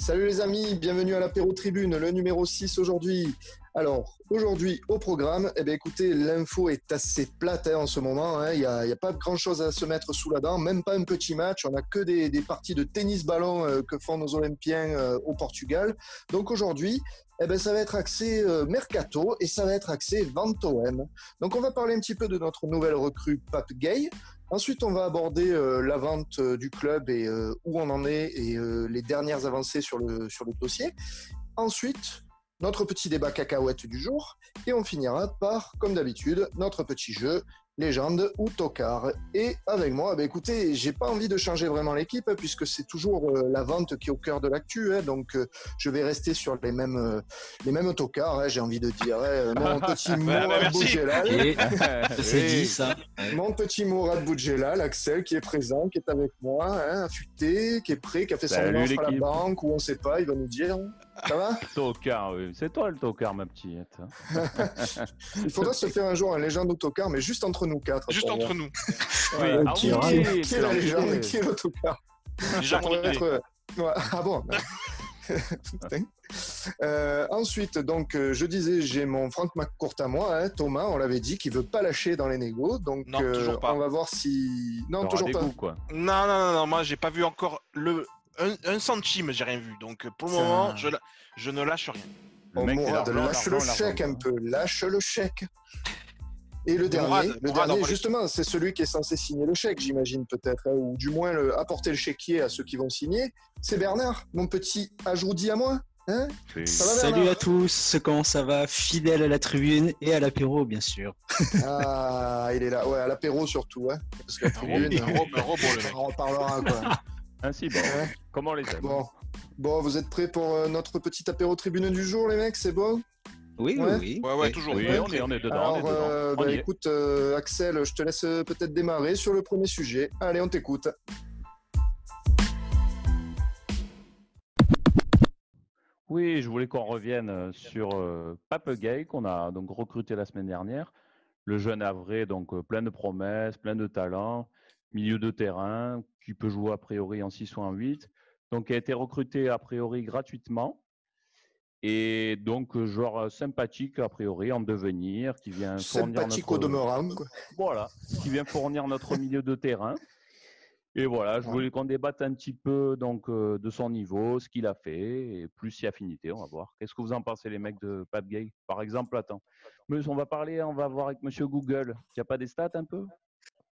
Salut les amis, bienvenue à l'apéro tribune, le numéro 6 aujourd'hui. Alors, aujourd'hui au programme, écoutez, l'info est assez plate en ce moment. Il n'y a pas grand-chose à se mettre sous la dent, même pas un petit match. On n'a que des parties de tennis-ballon que font nos Olympiens au Portugal. Donc aujourd'hui, ça va être axé Mercato et ça va être axé vente OM. Donc on va parler un petit peu de notre nouvelle recrue Pape Gueye. Ensuite, on va aborder la vente du club et où on en est et les dernières avancées sur le dossier. Ensuite, notre petit débat cacahuète du jour. Et on finira par, comme d'habitude, notre petit jeu légende ou tocard. Et avec moi, écoutez, j'ai pas envie de changer vraiment l'équipe puisque c'est toujours la vente qui est au cœur de l'actu. Donc, je vais rester sur les mêmes tocards. J'ai envie de dire mon petit Mourad Boudjelal. C'est dit ça. Mon petit Mourad Boudjelal, Axel qui est présent, qui est avec moi, affûté, qui est prêt, qui a fait son offre à la banque ou on sait pas, il va nous dire. Ça va? Tocard, oui. C'est toi le tocard, ma petite. Il faudra se faire un jour un légende ou tocard, mais juste entre nous quatre. Juste entre nous. Oui. Qui est la légende, qui est le tocard? Déjà Ah bon? Ensuite, donc, je disais, j'ai mon Franck McCourt à moi, Thomas, on l'avait dit, qui veut pas lâcher dans les négos, donc non, toujours pas. On va voir si... Non, toujours pas. Goûts, quoi. Non, moi j'ai pas vu encore un centime, j'ai rien vu, donc pour le moment, je ne lâche rien. Mourad, lâche le chèque un peu, lâche le chèque. Et le dernier, justement, c'est celui qui est censé signer le chèque, j'imagine peut-être, ou du moins apporter le chéquier à ceux qui vont signer. C'est Bernard, mon petit ajoudi à moi. Ça va, salut à tous, comment ça va? Fidèle à la tribune et à l'apéro, bien sûr. Ah, il est là, ouais, à l'apéro surtout, parce que la tribune, on en reparlera, quoi. Ainsi, bon, comment les aime. Bon, vous êtes prêts pour notre petit apéro tribune du jour, les mecs, c'est bon? Oui. Ouais, toujours. Oui, on est dedans. Alors, écoute, Axel, je te laisse peut-être démarrer sur le premier sujet. Allez, on t'écoute. Oui, je voulais qu'on revienne sur Pape Gueye, qu'on a donc recruté la semaine dernière. Le jeune Havrais, donc plein de promesses, plein de talent, milieu de terrain, qui peut jouer a priori en 6 ou en 8. Donc, il a été recruté a priori gratuitement. Et donc, joueur sympathique, a priori, en devenir, qui vient fournir sympathique au demeurant, quoi. Voilà, qui vient fournir notre milieu de terrain. Et voilà, je voulais qu'on débatte un petit peu donc, de son niveau, ce qu'il a fait, et plus si affinité, on va voir. Qu'est-ce que vous en pensez, les mecs de Pape Gueye? Par exemple, attends. Mais on va voir avec Monsieur Google. Tu n'as pas des stats un peu?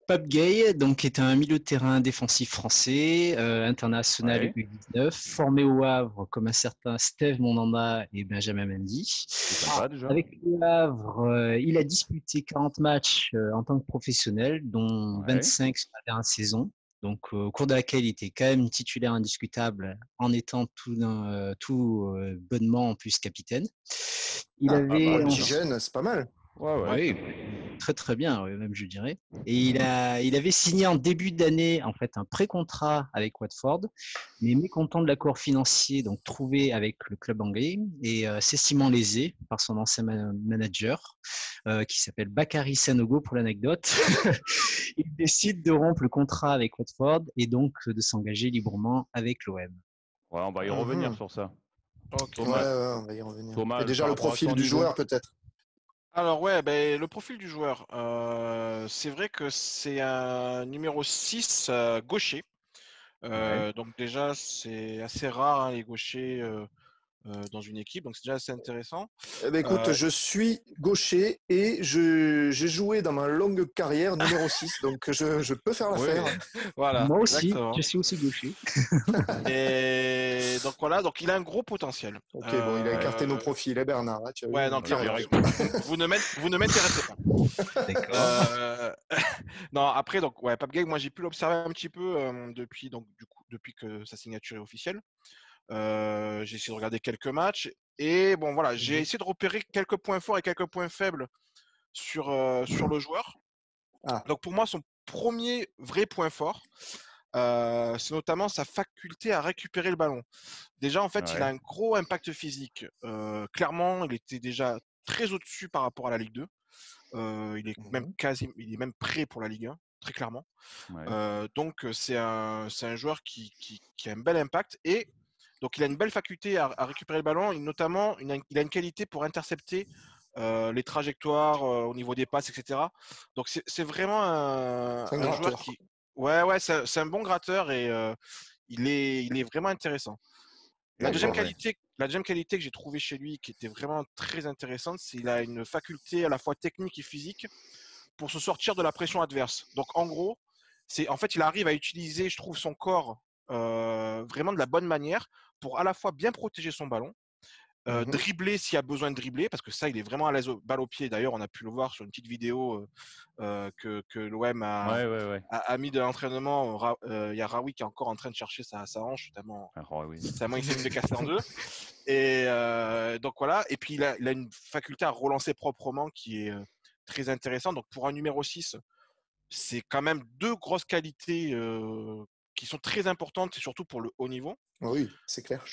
Pape Gueye, donc, est un milieu de terrain défensif français, international U19, formé au Havre comme un certain Steve Monanda et Benjamin Mendy. Avec le Havre, il a disputé 40 matchs en tant que professionnel, dont 25 sur la dernière saison. Donc, au cours de laquelle il était quand même titulaire indiscutable en étant tout bonnement en plus capitaine. Il avait un petit jeune, c'est pas mal. Oui, très très bien, même je dirais. Et il avait signé en début d'année en fait un pré-contrat avec Watford, mais mécontent de l'accord financier donc trouvé avec le club anglais et s'estimant lésé par son ancien manager qui s'appelle Bakary Sanogo pour l'anecdote, il décide de rompre le contrat avec Watford et donc de s'engager librement avec l'OM. Ouais, on va y revenir sur ça. Okay. Ouais, on va y revenir. Thomas, et déjà le profil du joueur peut-être. Alors le profil du joueur, c'est vrai que c'est un numéro 6 gaucher. Donc déjà, c'est assez rare les gauchers dans une équipe, donc c'est déjà assez intéressant. Écoute, je suis gaucher et j'ai joué dans ma longue carrière numéro 6, donc je peux faire l'affaire. Voilà, moi aussi, exactement. je suis aussi gaucher. Et donc voilà, donc il a un gros potentiel. Ok, bon, il a écarté nos profils, Bernard. Tu as donc vous ne m'intéressez pas. D'accord. Non, après, donc, Pape Gueye, moi j'ai pu l'observer un petit peu depuis que sa signature est officielle. J'ai essayé de regarder quelques matchs et bon voilà, j'ai essayé de repérer quelques points forts et quelques points faibles sur le joueur. Donc pour moi, son premier vrai point fort, c'est notamment sa faculté à récupérer le ballon. Déjà, en fait, il a un gros impact physique. Clairement, il était déjà très au-dessus par rapport à la Ligue 2. Il est même prêt pour la Ligue 1, très clairement. Donc c'est un joueur qui a un bel impact et Donc, il a une belle faculté à récupérer le ballon. Et notamment, il a une qualité pour intercepter les trajectoires au niveau des passes, etc. Donc, c'est vraiment C'est un un joueur gratteur. qui… Ouais, c'est un bon gratteur et il est vraiment intéressant. D'accord, ouais. La deuxième qualité que j'ai trouvée chez lui, qui était vraiment très intéressante, c'est qu'il a une faculté à la fois technique et physique pour se sortir de la pression adverse. Donc, en gros, en fait, il arrive à utiliser, je trouve, son corps vraiment de la bonne manière pour à la fois bien protéger son ballon, dribbler s'il y a besoin de dribbler, parce que ça, il est vraiment à l'aise balle au pied. D'ailleurs, on a pu le voir sur une petite vidéo que l'OM a mis de l'entraînement. Il y a Raoui qui est encore en train de chercher sa hanche, tellement il s'est fait casser en deux. Et donc voilà. Et puis, il a une faculté à relancer proprement qui est très intéressante. Donc, pour un numéro 6, c'est quand même deux grosses qualités qui sont très importantes, et surtout pour le haut niveau. Oui, c'est clair.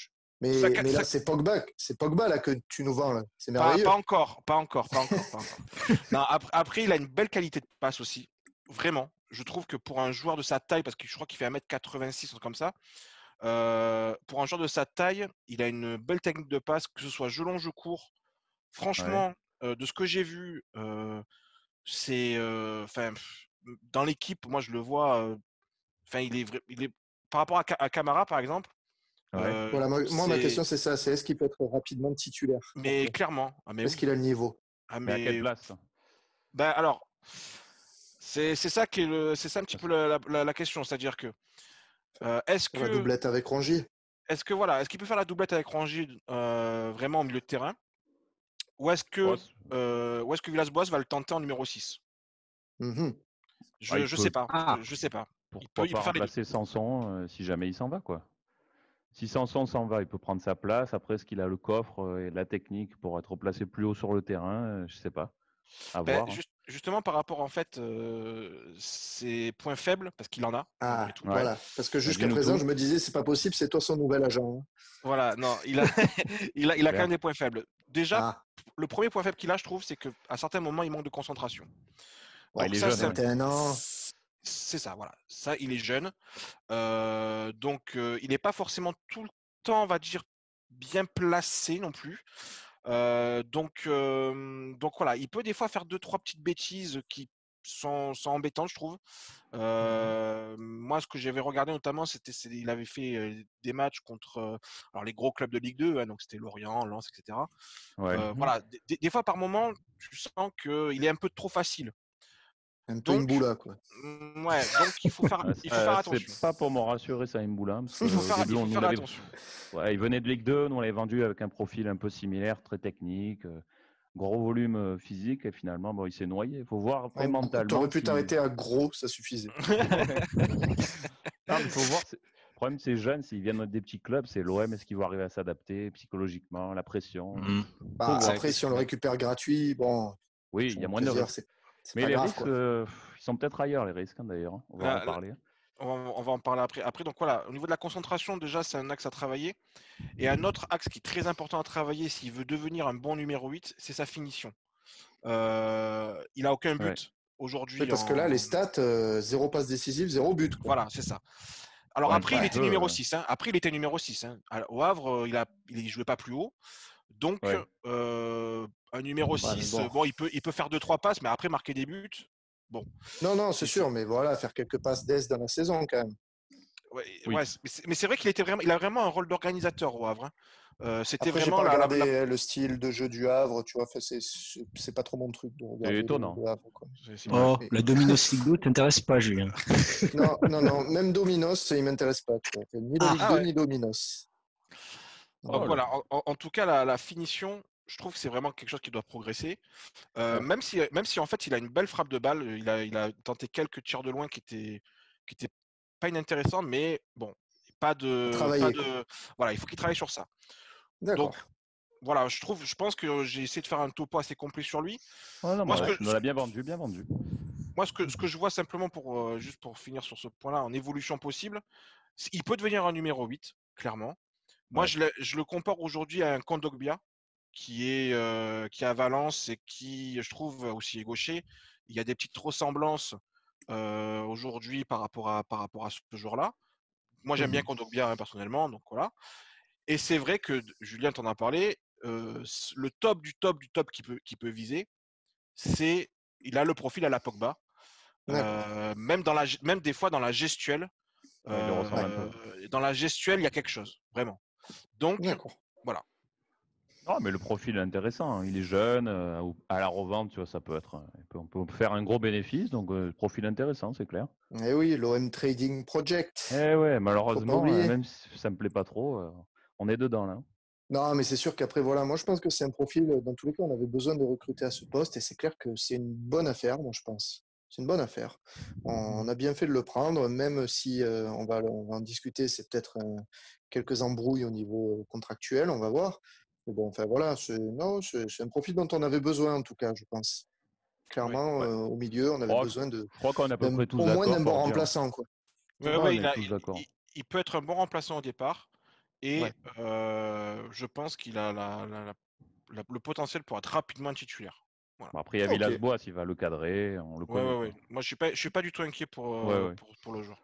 Ça, Mais là, c'est Pogba là, que tu nous vends. C'est pas merveilleux. encore. Non, après, il a une belle qualité de passe aussi. Vraiment. Je trouve que pour un joueur de sa taille, parce que je crois qu'il fait 1m86, comme ça, pour un joueur de sa taille, il a une belle technique de passe, que ce soit jeu long, jeu court. Franchement, de ce que j'ai vu, c'est dans l'équipe, moi je le vois. Il est par rapport à Camara, par exemple. Voilà, moi, ma question, c'est ça. C'est est-ce qu'il peut être rapidement titulaire Mais après? clairement. Ah, mais Est-ce oui. qu'il a le niveau? Mais à quelle place? Ben alors, c'est ça c'est ça un petit peu la question. C'est-à-dire que est-ce La que doublette avec Rongier. est-ce qu'il peut faire la doublette avec Rangy vraiment au milieu de terrain, ou est-ce que Villas-Boas va le tenter en numéro 6? Je sais pas. Je sais pas. Pourquoi Il pas peut faire les deux. remplacer Sanson si jamais il s'en va, quoi. Si Sanson s'en va, il peut prendre sa place. Après, est-ce qu'il a le coffre et la technique pour être placé plus haut sur le terrain? Je sais pas. À voir. Justement, par rapport en fait ses points faibles, parce qu'il en a, malgré tout. Voilà. Parce que jusqu'à présent, je me disais, c'est pas possible, c'est toi son nouvel agent. Voilà, non, il a, il a quand même des points faibles. Déjà, le premier point faible qu'il a, je trouve, c'est qu'à certains moments, il manque de concentration. Donc, il est jeune. 21 ans. C'est ça, voilà. Ça, il est jeune. Donc, il n'est pas forcément tout le temps, on va dire, bien placé non plus. Donc voilà, il peut des fois faire 2-3 petites bêtises qui sont embêtantes, je trouve. Moi, ce que j'avais regardé notamment, il avait fait des matchs contre alors les gros clubs de Ligue 2, donc c'était Lorient, Lens, etc. Voilà, des fois par moment, tu sens qu'il est un peu trop facile. Un peu une boula, quoi. Ouais, donc il faut faire attention. C'est pas pour me rassurer, ça, Imboula. Il faut faire attention. Ouais, il venait de Ligue 2, nous on l'avait vendu avec un profil un peu similaire, très technique, gros volume physique, et finalement, bon, il s'est noyé. Il faut voir après mentalement. T'aurais pu t'arrêter à gros, ça suffisait. Non, mais faut voir. Le problème, c'est jeunes, s'ils viennent des petits clubs, c'est l'OM, est-ce qu'ils vont arriver à s'adapter psychologiquement, la pression Après, si on le récupère gratuit, bon. Oui, il y a moins de risques. Mais les risques, ils sont peut-être ailleurs, les risques, d'ailleurs. On va en parler. On va en parler après. Après, donc voilà, au niveau de la concentration, déjà, c'est un axe à travailler. Et un autre axe qui est très important à travailler s'il veut devenir un bon numéro 8, c'est sa finition. Il n'a aucun but aujourd'hui. Oui, parce que là, les stats, 0 passe décisive, 0 but. Quoi. Voilà, c'est ça. Alors après, il était numéro 6. Après, il était numéro 6. Au Havre, il ne jouait pas plus haut. Donc, un numéro 6, il peut faire 2-3 passes, mais après, marquer des buts. Bon. Non, c'est sûr, mais voilà, faire quelques passes d'aise dans la saison quand même. Ouais, mais c'est vrai il a vraiment un rôle d'organisateur au Havre. C'était après, vraiment j'ai pas regardé le style de jeu du Havre, tu vois, c'est pas trop mon truc de regarder. C'est étonnant. Le Havre, quoi. La Dominos Ligue 2 t'intéresse pas, Julien? Non, même Dominos, il m'intéresse pas. Tu vois. Ni la Ligue 2, ni Dominos. Donc voilà, en tout cas, la finition, je trouve que c'est vraiment quelque chose qui doit progresser. Même si en fait il a une belle frappe de balle, il a tenté quelques tirs de loin qui étaient pas inintéressants, mais bon, voilà, il faut qu'il travaille sur ça. D'accord. Donc voilà, je pense que j'ai essayé de faire un topo assez complet sur lui. On l'a bien vendu. Moi, ce que je vois simplement juste pour finir sur ce point-là, en évolution possible, il peut devenir un numéro 8, clairement. Moi, je le compare aujourd'hui à un Kondogbia qui est à Valence et qui, je trouve, aussi est gaucher. Il y a des petites ressemblances aujourd'hui par rapport à ce joueur-là. Moi, j'aime bien Kondogbia personnellement, donc voilà. Et c'est vrai que, Julien t'en a parlé, le top du top du top qui peut viser, il a le profil à la Pogba. Même des fois dans la gestuelle, Il ressemble un peu. dans la gestuelle, il y a quelque chose, vraiment. Donc, voilà. Non, mais le profil est intéressant. Il est jeune, à la revente, tu vois, ça peut être. On peut faire un gros bénéfice, donc profil intéressant, c'est clair. Eh oui, l'OM Trading Project. Eh ouais, malheureusement, oublier. même si ça me plaît pas trop, on est dedans là. Non, mais c'est sûr qu'après, voilà, moi je pense que c'est un profil, dans tous les cas, on avait besoin de recruter à ce poste et c'est clair que c'est une bonne affaire, moi je pense. C'est une bonne affaire. On a bien fait de le prendre, même si on va en discuter, c'est peut-être quelques embrouilles au niveau contractuel, on va voir. Mais bon, enfin voilà, c'est un profil dont on avait besoin en tout cas, je pense. Clairement, au milieu, on avait besoin je crois qu'on est à peu près tous au moins d'un bon d'accord remplaçant, quoi. Il peut être un bon remplaçant au départ et je pense qu'il a le potentiel pour être rapidement titulaire. Voilà. Après, il y a Villas-Boas, il va le cadrer, on le connaît. Moi, je suis pas du tout inquiet pour le joueur.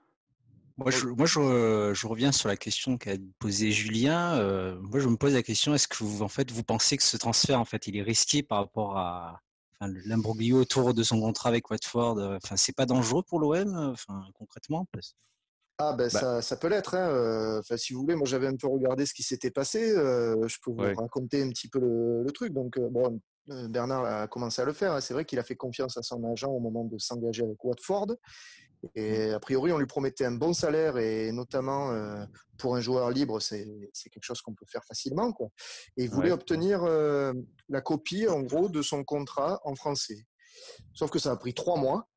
Moi, je reviens sur la question qu'a posée Julien. Moi, je me pose la question, est-ce que vous pensez que ce transfert, en fait, il est risqué par rapport à l'imbroglio autour de son contrat avec Watford? C'est pas dangereux pour l'OM, concrètement? Ça peut l'être. Hein. Si vous voulez, moi j'avais un peu regardé ce qui s'était passé. Je peux vous raconter un petit peu le truc. Donc, Bernard a commencé à le faire. Hein. C'est vrai qu'il a fait confiance à son agent au moment de s'engager avec Watford. Et a priori, on lui promettait un bon salaire et notamment pour un joueur libre, c'est quelque chose qu'on peut faire facilement, quoi. Et il voulait obtenir la copie, en gros, de son contrat en français. Sauf que ça a pris 3 mois.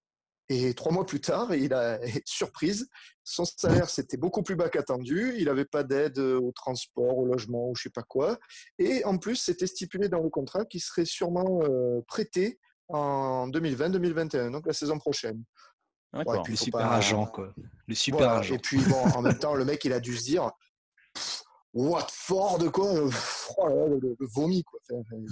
Et 3 mois plus tard, il a surprise. Son salaire, c'était beaucoup plus bas qu'attendu. Il n'avait pas d'aide au transport, au logement, ou je sais pas quoi. Et en plus, c'était stipulé dans le contrat qu'il serait sûrement prêté en 2020-2021, donc la saison prochaine. Ouais, puis le super agent, quoi. Le super agent. Et puis, bon, en même temps, le mec, il a dû se dire Watford, quoi, le vomi, quoi.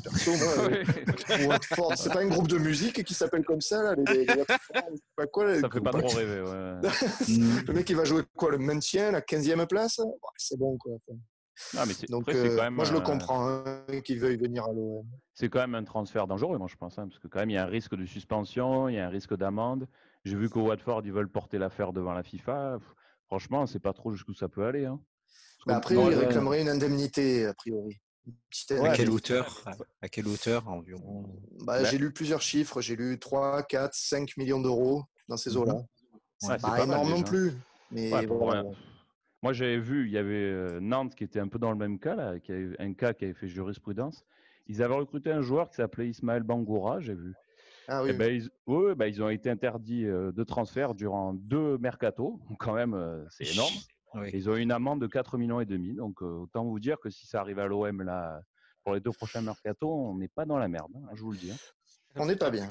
Perso, moi, Watford, c'est pas un groupe de musique qui s'appelle comme ça, là, les Watford, pas quoi. Ça fait pas trop rêver, ouais. Le mec, il va jouer quoi, le maintien, la 15e place? C'est bon, quoi. Non, mais donc, après, quand même, moi, je le comprends, hein, qu'il veuille venir à l'OM. C'est quand même un transfert dangereux, moi, je pense, hein, parce que quand même, il y a un risque de suspension, il y a un risque d'amende. J'ai vu qu'au Watford, ils veulent porter l'affaire devant la FIFA. Franchement, on ne sait pas trop jusqu'où ça peut aller. Hein. Après, il réclamerait une indemnité, a priori. À quelle hauteur environ? J'ai lu plusieurs chiffres. J'ai lu 3, 4, 5 millions d'euros dans ces eaux-là. C'est pas énorme non plus. Mais moi, j'avais vu, il y avait Nantes qui était un peu dans le même cas, là, un cas qui avait fait jurisprudence. Ils avaient recruté un joueur qui s'appelait Ismaël Bangoura, j'ai vu. Ah, oui. Ils ont été interdits de transfert durant 2 mercatos. Quand même, c'est énorme. Oui. Ils ont une amende de 4,5 millions. Donc, autant vous dire que si ça arrive à l'OM là, pour les 2 prochains mercatos, on n'est pas dans la merde, hein, je vous le dis. Hein. On n'est pas bien.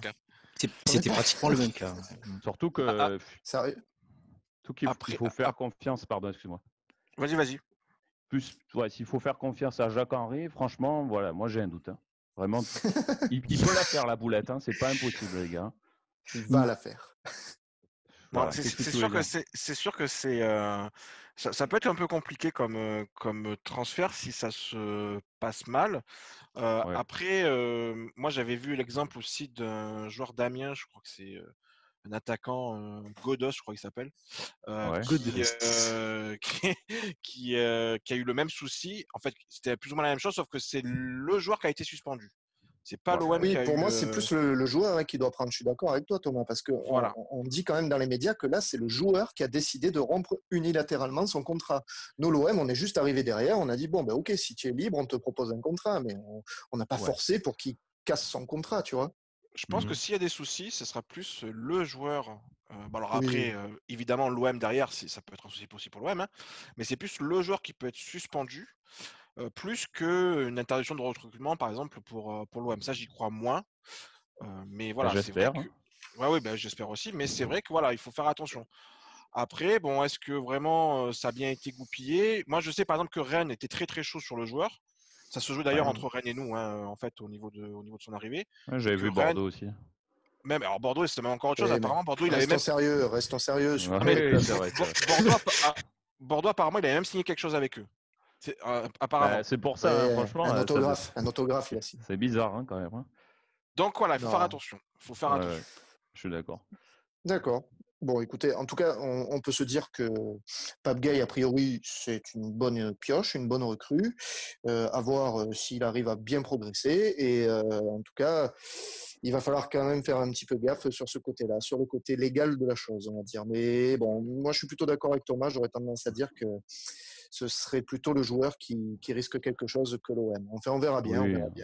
C'était pratiquement le même cas. Surtout que il faut faire confiance. Pardon, excuse-moi. Vas-y. Plus, s'il faut faire confiance à Jacques-Henri, franchement, voilà, moi j'ai un doute. Hein. Vraiment, il peut la faire la boulette. Hein. C'est pas impossible, les gars. Il va la faire. Voilà, c'est sûr que ça peut être un peu compliqué comme transfert si ça se passe mal. Après, moi j'avais vu l'exemple aussi d'un joueur d'Amiens, je crois que c'est un attaquant, Godos, je crois qu'il s'appelle, qui a eu le même souci. En fait, c'était plus ou moins la même chose, sauf que c'est le joueur qui a été suspendu. C'est pas l'OM qui a eu... pour moi, c'est plus le joueur qui doit prendre. Je suis d'accord avec toi, Thomas, parce que on dit quand même dans les médias que là, c'est le joueur qui a décidé de rompre unilatéralement son contrat. Nous, l'OM, on est juste arrivé derrière, on a dit, bon, ok, si tu es libre, on te propose un contrat, mais on n'a pas forcé pour qu'il casse son contrat, tu vois. Je pense que s'il y a des soucis, ce sera plus le joueur. Après, évidemment, l'OM derrière, ça peut être un souci aussi pour l'OM, hein, mais c'est plus le joueur qui peut être suspendu, plus qu'une interdiction de recrutement, par exemple, pour l'OM. Ça, j'y crois moins. Mais voilà, j'espère. J'espère aussi. Mais c'est vrai que voilà, il faut faire attention. Après, bon, est-ce que vraiment ça a bien été goupillé? Moi, je sais par exemple que Rennes était très très chaud sur le joueur. Ça se joue d'ailleurs entre Rennes et nous, hein, en fait, au niveau de son arrivée. J'avais vu Bordeaux aussi. Même, alors Bordeaux, c'était même encore autre chose. Apparemment, Bordeaux, il avait même... Restons sérieux. Bordeaux, apparemment, il avait même signé quelque chose avec eux. Apparemment. C'est pour ça, Ouais, franchement. un autographe, il a signé. C'est bizarre quand même. Hein. Donc voilà, il faut faire attention. Ouais, je suis d'accord. D'accord. Bon, écoutez, en tout cas, on peut se dire que Pape Gay, a priori, c'est une bonne pioche, une bonne recrue. À voir s'il arrive à bien progresser. Et en tout cas, il va falloir quand même faire un petit peu gaffe sur ce côté-là, sur le côté légal de la chose, on va dire. Mais bon, moi, je suis plutôt d'accord avec Thomas. J'aurais tendance à dire que ce serait plutôt le joueur qui risque quelque chose que l'OM. Enfin, on verra bien.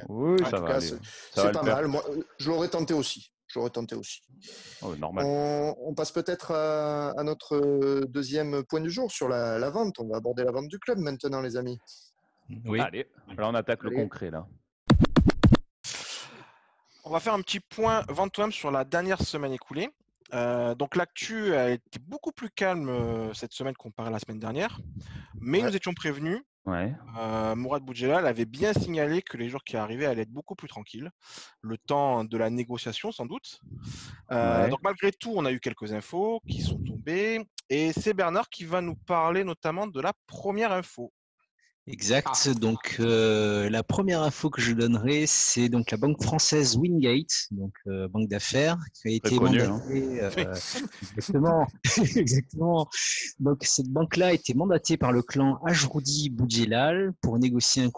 Oui, en ça tout va cas, aller. c'est pas mal. Moi, je l'aurais tenté aussi. Oh, normal. On passe peut-être à notre deuxième point du jour sur la vente. On va aborder la vente du club maintenant, les amis. Oui. Allez, là on attaque le concret là. On va faire un petit point vente sur la dernière semaine écoulée. Donc l'actu a été beaucoup plus calme cette semaine comparé à la semaine dernière, mais nous étions prévenus. Mourad Boudjelal avait bien signalé que les jours qui arrivaient allaient être beaucoup plus tranquilles, le temps de la négociation sans doute. Donc malgré tout, on a eu quelques infos qui sont tombées, et c'est Bernard qui va nous parler notamment de la première info. Exact. Donc la première info que je donnerai, c'est donc la banque française Wingate, donc banque d'affaires, qui a été mandatée. Exactement, exactement. Donc cette banque-là a été mandatée par le clan Ajroudi Boudjelal pour négocier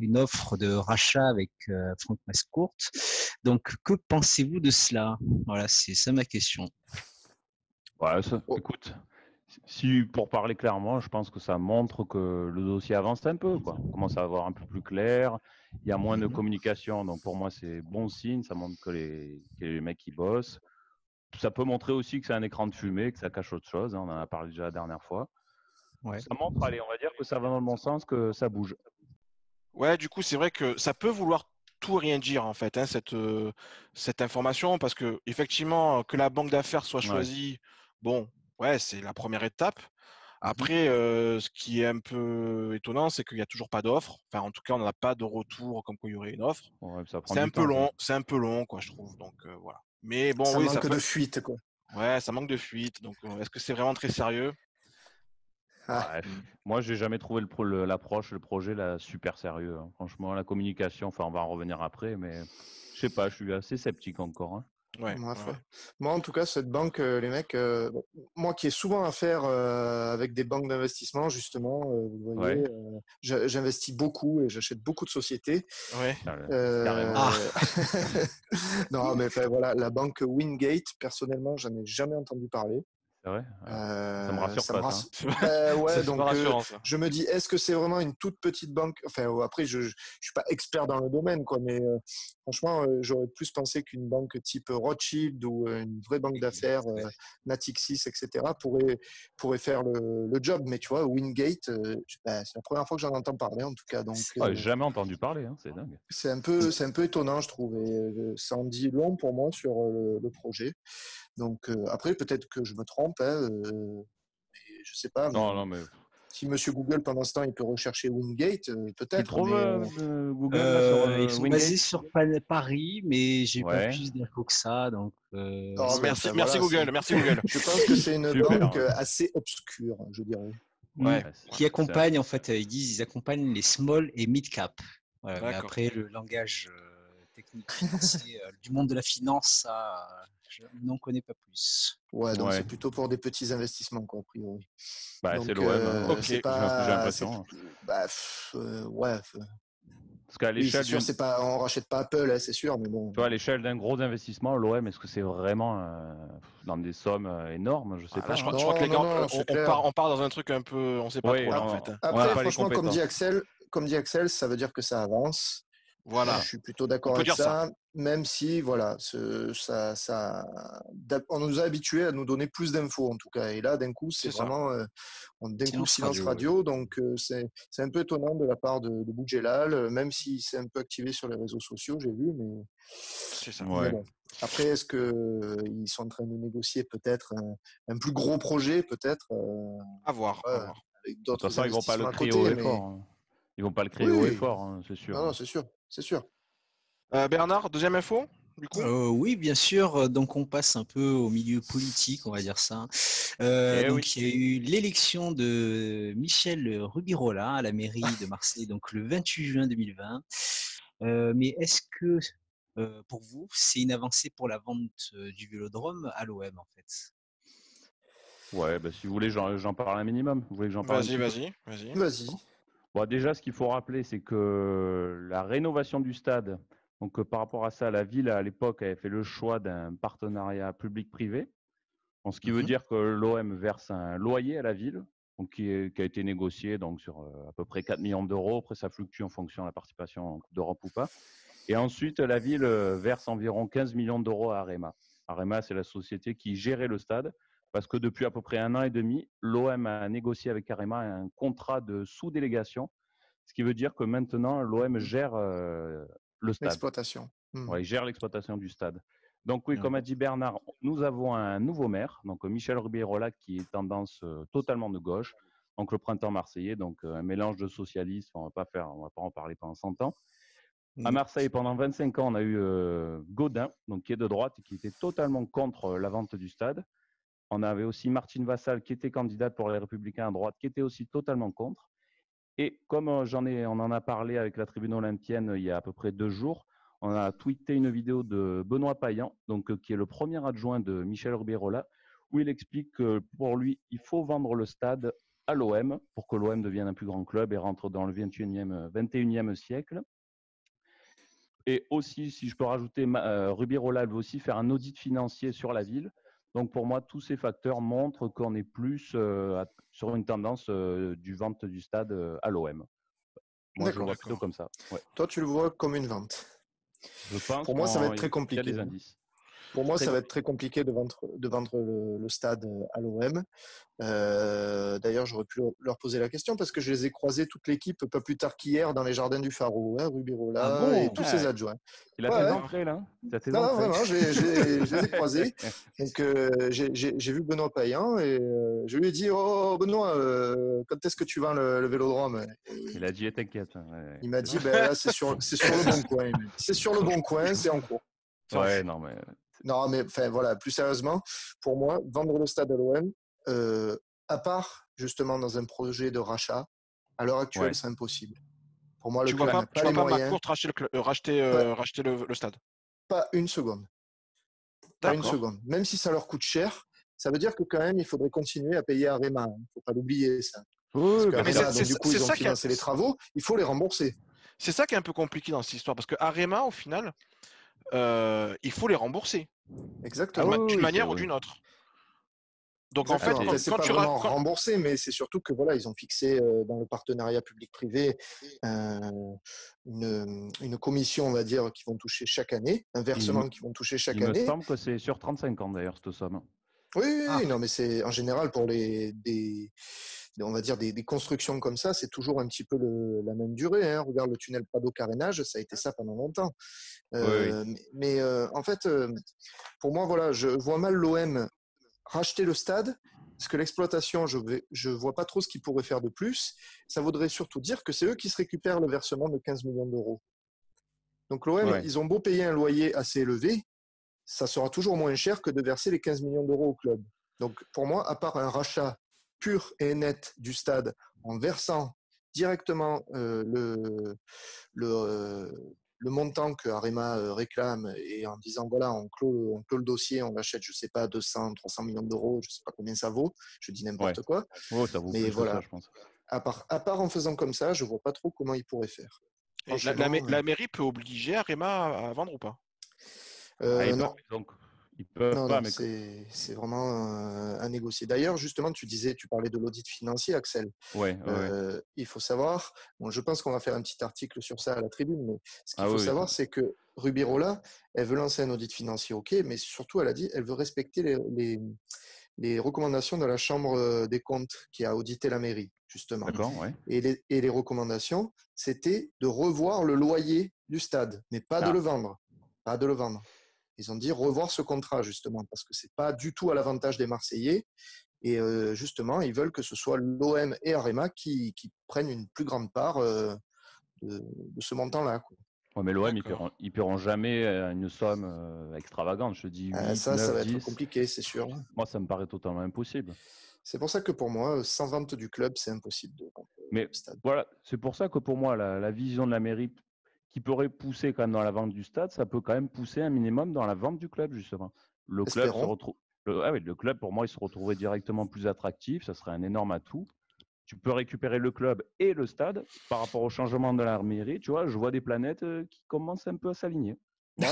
une offre de rachat avec Franck Mascourt. Donc que pensez-vous de cela? Voilà, c'est ça ma question. Ouais, écoute. Si, pour parler clairement, je pense que ça montre que le dossier avance un peu, quoi. On commence à avoir un peu plus clair. Il y a moins de communication, donc pour moi c'est bon signe. Ça montre que les mecs qui bossent. Ça peut montrer aussi que c'est un écran de fumée, que ça cache autre chose. Hein, on en a parlé déjà la dernière fois. Ouais. Ça montre, allez, on va dire que ça va dans le bon sens, que ça bouge. Ouais, du coup c'est vrai que ça peut vouloir tout rien dire en fait, hein, cette information, parce que effectivement que la banque d'affaires soit choisie, bon, ouais, c'est la première étape. Après, ce qui est un peu étonnant, c'est qu'il n'y a toujours pas d'offre. Enfin, en tout cas, on n'a pas de retour comme quoi il y aurait une offre. Ouais, c'est un peu long, c'est un peu long, quoi, je trouve. Donc voilà. Mais bon, ça manque de fuite, quoi. Ouais, ça manque de fuite. Donc, est-ce que c'est vraiment très sérieux? Ouais, moi, j'ai jamais trouvé l'approche, le projet là super sérieux. Hein. Franchement, la communication, enfin, on va en revenir après, mais je sais pas, je suis assez sceptique encore. Hein. Moi, en tout cas, cette banque, les mecs, moi qui ai souvent affaire avec des banques d'investissement, justement, vous voyez, j'investis beaucoup et j'achète beaucoup de sociétés. Non, mais voilà, la banque Wingate, personnellement, j'en ai jamais entendu parler. C'est vrai. Ça me rassure pas. Ouais, donc je me dis, est-ce que c'est vraiment une toute petite banque? Enfin, après, je suis pas expert dans le domaine, quoi, mais franchement, j'aurais plus pensé qu'une banque type Rothschild ou une vraie banque d'affaires, Natixis, etc., pourrait faire le job. Mais tu vois, Wingate, c'est la première fois que j'en entends parler, en tout cas. Donc, jamais entendu parler, hein, c'est dingue. C'est un peu étonnant, je trouve, et ça en dit long pour moi sur le projet. Donc après, peut-être que je me trompe, hein, je sais pas. Mais si Monsieur Google pendant ce temps il peut rechercher Wingate, peut-être. Tu trouves Google là, sur ils sont Wingate basés sur Paris, mais j'ai pas plus d'infos que ça. Donc merci Google, merci Google. Je pense que c'est une banque assez obscure, je dirais. Qui accompagne en fait, ils accompagnent les small et mid cap. Voilà, mais après le langage technique financier du monde de la finance, ça, je n'en connais pas plus. Ouais, donc c'est plutôt pour des petits investissements, quoi, a priori. Donc, c'est l'OM. C'est pas. J'ai l'impression. Ouais. Parce qu'à l'échelle, c'est pas, on rachète pas Apple, hein, c'est sûr, mais bon. Tu vois, à l'échelle d'un gros investissement, l'OM, est-ce que c'est vraiment dans des sommes énormes? Je sais pas. Je crois que les gars, on part dans un truc un peu, on sait pas trop là, en fait. Après, franchement, comme dit Axel, ça veut dire que ça avance. Voilà. Je suis plutôt d'accord avec ça, même si, voilà, on nous a habitués à nous donner plus d'infos, en tout cas. Et là, d'un coup, c'est vraiment silence radio. Donc, c'est un peu étonnant de la part de Boudjelal, même si c'est un peu activé sur les réseaux sociaux, j'ai vu. Mais c'est ça. Mais bon. Après, est-ce qu'ils sont en train de négocier peut-être un plus gros projet, peut-être à voir. Avec d'autres de toute façon, ils vont pas le crier haut et fort. Hein. Ils vont pas le crier haut et fort, hein, c'est sûr. Non, c'est sûr. Bernard, deuxième info du coup? Oui, bien sûr. Donc, on passe un peu au milieu politique, on va dire ça. Donc, il y a eu l'élection de Michel Rubirola à la mairie de Marseille, donc le 28 juin 2020. Mais est-ce que, pour vous, c'est une avancée pour la vente du Vélodrome à l'OM, en fait? Ouais, bah, si vous voulez, j'en parle un minimum. Vous voulez que j'en parle un petit peu? Vas-y. Bon, déjà, ce qu'il faut rappeler, c'est que la rénovation du stade, donc par rapport à ça, la ville à l'époque avait fait le choix d'un partenariat public-privé. Donc, ce qui veut dire que l'OM verse un loyer à la ville, donc qui a été négocié donc, sur à peu près 4 millions d'euros. Après, ça fluctue en fonction de la participation en Coupe d'Europe ou pas. Et ensuite, la ville verse environ 15 millions d'euros à Arema. Arema, c'est la société qui gérait le stade, parce que depuis à peu près 1 an et demi, l'OM a négocié avec Arema un contrat de sous-délégation, ce qui veut dire que maintenant, l'OM gère le stade. L'exploitation. Ouais, il gère l'exploitation du stade. Donc oui, comme a dit Bernard, nous avons un nouveau maire, donc Michel Rubirola, qui est tendance totalement de gauche. Donc le printemps marseillais, donc un mélange de socialistes, on va pas en parler pendant 100 ans. À Marseille, pendant 25 ans, on a eu Gaudin, donc qui est de droite et qui était totalement contre la vente du stade. On avait aussi Martine Vassal, qui était candidate pour les Républicains à droite, qui était aussi totalement contre. Et comme on en a parlé avec la Tribune Olympienne il y a à peu près 2 jours, on a tweeté une vidéo de Benoît Payan, donc, qui est le premier adjoint de Michel Rubirola, où il explique que pour lui, il faut vendre le stade à l'OM pour que l'OM devienne un plus grand club et rentre dans le 21e siècle. Et aussi, si je peux rajouter, Rubirola veut aussi faire un audit financier sur la ville. Donc pour moi, tous ces facteurs montrent qu'on est plus sur une tendance du vente du stade à l'OM. Moi, je le vois plutôt comme ça. Ouais. Toi, tu le vois comme une vente. Je pense Pour moi, ça va être très compliqué. Il y a des indices. Pour moi, ça va être très compliqué de vendre le stade à l'OM. D'ailleurs, j'aurais pu leur poser la question parce que je les ai croisés, toute l'équipe, pas plus tard qu'hier, dans les jardins du Pharo, Rubirola et tous ses adjoints. Il a tes entrées, là? Non, vraiment, je les ai croisés. Donc, j'ai vu Benoît Payan et je lui ai dit, oh, Benoît, quand est-ce que tu vends le Vélodrome? Il a dit, t'inquiète. Ouais. Il m'a dit, là, c'est sur le bon coin. C'est sur le bon coin, c'est en cours. Ouais, non, mais... Non, mais enfin, voilà, plus sérieusement, pour moi, vendre le stade à l'OM, à part justement dans un projet de rachat, à l'heure actuelle, c'est impossible. Pour moi, le club n'a pas les moyens. racheter le stade. Pas une seconde. Pas une seconde. Même si ça leur coûte cher, ça veut dire que quand même, il faudrait continuer à payer Arema. Il ne faut pas l'oublier, ça. Oui, parce que du coup, ils ont financé les travaux, il faut les rembourser. C'est ça qui est un peu compliqué dans cette histoire, parce que Arema, au final, il faut les rembourser. Exactement. D'une manière ou d'une autre. Donc en fait, c'est pas vraiment remboursé, mais c'est surtout que voilà, ils ont fixé dans le partenariat public-privé une commission, on va dire, qui vont toucher chaque année, un versement qui vont toucher chaque année. Il me semble que c'est sur 35 ans d'ailleurs, cette somme. Oui, non, mais c'est en général pour on va dire des constructions comme ça, c'est toujours un petit peu la même durée. Hein. Regarde le tunnel Prado-Carénage, ça a été ça pendant longtemps. Mais en fait, pour moi, voilà, je vois mal l'OM racheter le stade, parce que l'exploitation, je vois pas trop ce qu'ils pourraient faire de plus. Ça voudrait surtout dire que c'est eux qui se récupèrent le versement de 15 millions d'euros. Donc l'OM, ils ont beau payer un loyer assez élevé, ça sera toujours moins cher que de verser les 15 millions d'euros au club. Donc pour moi, à part un rachat pur et net du stade en versant directement le montant que Arema réclame et en disant voilà, on clôt le dossier, on l'achète, je sais pas, 200, 300 millions d'euros, je sais pas combien ça vaut, je dis n'importe quoi. Ça vaut mais plus voilà, que ça, je pense. À part en faisant comme ça, je vois pas trop comment ils pourraient faire. La mairie peut obliger Arema à vendre ou pas? Non. Donc, ils peuvent pas, mais c'est vraiment à négocier. D'ailleurs, justement, tu parlais de l'audit financier, Axel. Il faut savoir, je pense qu'on va faire un petit article sur ça à la tribune, mais ce qu'il faut savoir, c'est que Rubirola, elle veut lancer un audit financier, ok, mais surtout, elle a dit, elle veut respecter les recommandations de la Chambre des comptes qui a audité la mairie, justement. Et les recommandations, c'était de revoir le loyer du stade, mais pas de le vendre. Pas de le vendre. Ils ont dit revoir ce contrat, justement, parce que c'est pas du tout à l'avantage des Marseillais. Et justement, ils veulent que ce soit l'OM et Arema qui prennent une plus grande part de ce montant-là. Ouais, mais l'OM, ils paieront jamais une somme extravagante. Je te dis 8, Ça 9, va 10. être compliqué, c'est sûr. Moi, ça me paraît totalement impossible. C'est pour ça que pour moi, sans vente du club, c'est impossible de vendre Mais le stade. voilà, c'est pour ça que pour moi, la vision de la mairie qui pourrait pousser quand même dans la vente du stade, ça peut quand même pousser un minimum dans la vente du club, justement. Le club se Espérons. retrouve. Le club, pour moi, il se retrouverait directement plus attractif. Ça serait un énorme atout. Tu peux récupérer le club et le stade par rapport au changement de la mairie. Tu vois, je vois des planètes qui commencent un peu à s'aligner. Moi,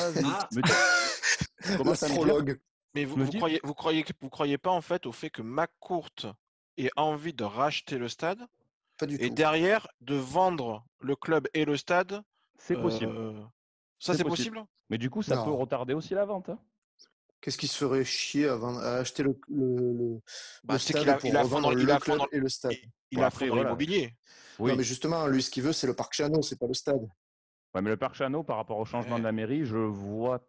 L'astrologue. Mais vous croyez pas en fait au fait que McCourt ait envie de racheter le stade Pas du et tout. derrière de vendre le club et le stade? C'est possible. Ça, c'est possible? Mais du coup, ça peut retarder aussi la vente. Hein. Qu'est-ce qui se ferait chier à acheter le stade pour il a revendre le club et le stade? Il a fond dans l'immobilier. Oui. Non, mais justement, lui, ce qu'il veut, c'est le parc Chano, c'est pas le stade. Ouais, mais le parc Chano, par rapport au changement de la mairie, je vois,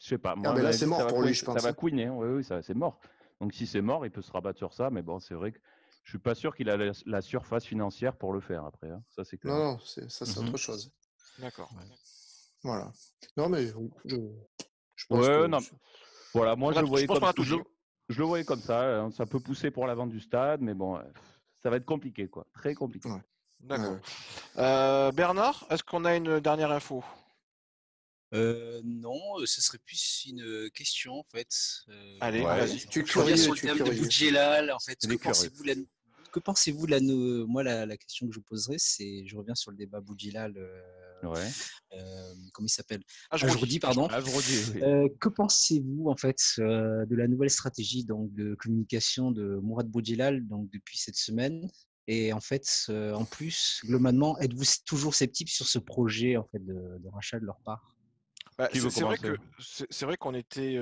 je sais pas. Moi, là, c'est mort pour lui, je pense. Ça va couiner. Oui, c'est mort. Donc, si c'est mort, il peut se rabattre sur ça. Mais bon, c'est vrai que je suis pas sûr qu'il a la surface financière pour le faire après. Hein. Ça, c'est clair. Non, ça, c'est autre chose. D'accord. Voilà. Non, mais je pense ouais, que... non. Voilà, moi, je le voyais comme ça. Hein. Ça peut pousser pour la vente du stade, mais bon, ça va être compliqué, quoi. Très compliqué. Ouais. D'accord. Bernard, est-ce qu'on a une dernière info? Non, ce serait plus une question en fait. Allez, vas-y. Tu es je reviens curieux, sur le thème de Boudjelal. En fait, que pensez-vous moi, la question que je vous poserais, c'est, je reviens sur le débat Boudjelal. Comment il s'appelle? Ajroudi, pardon. Ajroudi, oui. Que pensez-vous en fait de la nouvelle stratégie donc de communication de Mourad Boudjelal donc depuis cette semaine? Et en fait, en plus, globalement, êtes-vous toujours sceptique sur ce projet en fait de rachat de leur part? C'est vrai qu'on était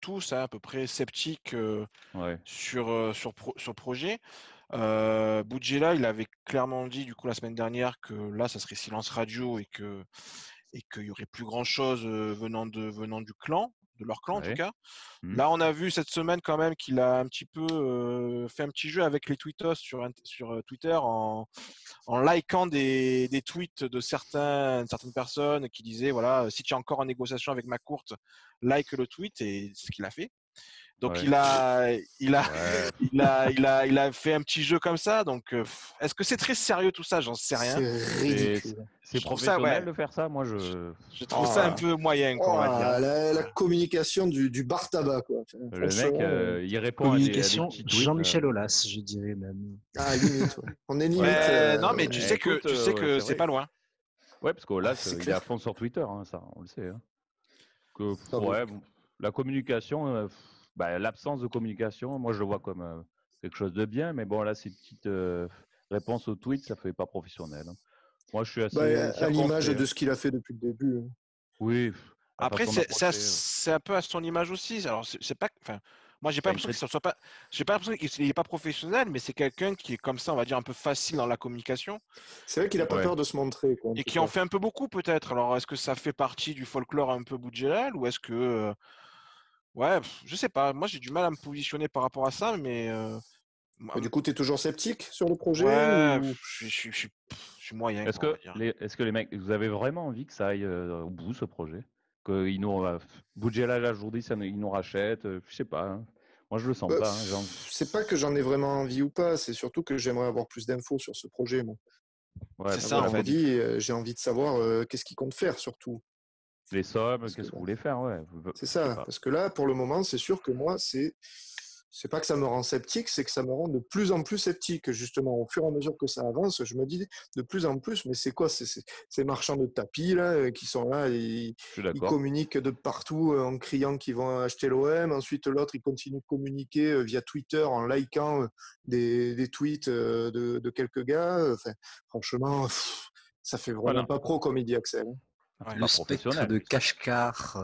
tous à peu près sceptiques sur le projet. Boudjelal, il avait clairement dit du coup la semaine dernière que là, ça serait silence radio et qu'il y aurait plus grand chose venant du clan, de leur clan en tout cas. Là, on a vu cette semaine quand même qu'il a un petit peu fait un petit jeu avec les tweetos sur Twitter en likant des tweets de certaines personnes qui disaient voilà, si tu es encore en négociation avec McCourt, like le tweet, et c'est ce qu'il a fait. Donc il a fait un petit jeu comme ça. Donc est-ce que c'est très sérieux tout ça? J'en sais rien. C'est ridicule. C'est professionnel de faire ça. Moi, je trouve ça un peu moyen, quoi, on va dire. La communication du bar tabac, quoi. Le mec, il répond communication à des petits tweets. Jean-Michel Aulas, je dirais même. Ah, limite. Ouais. On est limite. Non, mais tu sais que c'est pas loin. Ouais, parce qu'Aulas, il est à fond sur Twitter, hein, ça, on le sait. Hein. La communication. L'absence de communication, moi je le vois comme quelque chose de bien, mais bon là ces petites réponses aux tweets, ça fait pas professionnel. Hein. Moi je suis assez à l'image de ce qu'il a fait depuis le début. Oui. Après c'est un peu à son image aussi. Alors c'est pas, enfin moi j'ai pas l'impression que ce soit pas, j'ai pas l'impression qu'il est pas professionnel, mais c'est quelqu'un qui est comme ça, on va dire un peu facile dans la communication. C'est vrai qu'il a pas peur de se montrer, quoi, et qui en fait un peu beaucoup peut-être. Alors est-ce que ça fait partie du folklore un peu Boudjelal ou est-ce que ouais, je sais pas. Moi, j'ai du mal à me positionner par rapport à ça, mais. Du coup, tu es toujours sceptique sur le projet? Ouais, je suis moyen. Est-ce que les mecs, vous avez vraiment envie que ça aille au bout, ce projet? Que Boudjelal aujourd'hui, il nous rachète? Je sais pas. Hein. Moi, je le sens pas. Hein, c'est pas que j'en ai vraiment envie ou pas. C'est surtout que j'aimerais avoir plus d'infos sur ce projet. Moi. Ouais, c'est ça, en fait. J'ai envie de savoir qu'est-ce qu'il compte faire, surtout. Les sommes, qu'est-ce que vous voulez faire, ouais. C'est ça, parce que là, pour le moment, c'est sûr que moi, c'est pas que ça me rend sceptique, c'est que ça me rend de plus en plus sceptique. Justement, au fur et à mesure que ça avance, je me dis de plus en plus, mais c'est quoi ces marchands de tapis là qui sont là, ils communiquent de partout en criant qu'ils vont acheter l'OM. Ensuite, l'autre, il continue de communiquer via Twitter en likant des tweets de quelques gars. Enfin, franchement, ça fait vraiment pas pro, comme il dit Axel. Le spectre de Kashkar.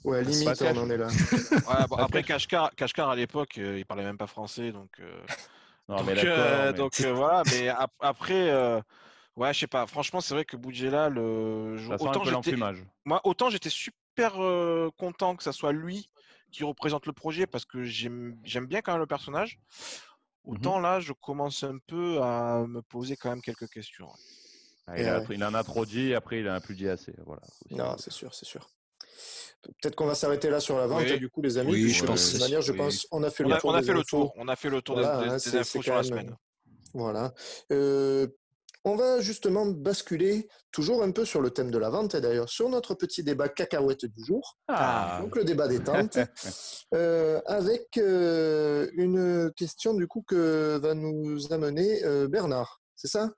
Ouais, limite, on en est là. Ouais, bon, après, Kashkar à l'époque, il parlait même pas français, donc. Non, mais d'accord. Donc voilà, mais après, ouais, je sais pas. Franchement, c'est vrai que Boudjelal, autant j'étais super content que ça soit lui qui représente le projet parce que j'aime bien quand même le personnage. Autant là, je commence un peu à me poser quand même quelques questions. Ouais. Il en a trop dit, et après il en a plus dit assez. Voilà. Non, c'est sûr. Peut-être qu'on va s'arrêter là sur la vente, du coup, les amis. Oui, je pense. De toute manière, je pense on a fait le tour des infos. On a fait le tour Voilà, des infos sur la semaine. Voilà. On va justement basculer toujours un peu sur le thème de la vente, et d'ailleurs sur notre petit débat cacahuète du jour. Donc le débat détente, avec une question du coup que va nous amener Bernard. C'est ça?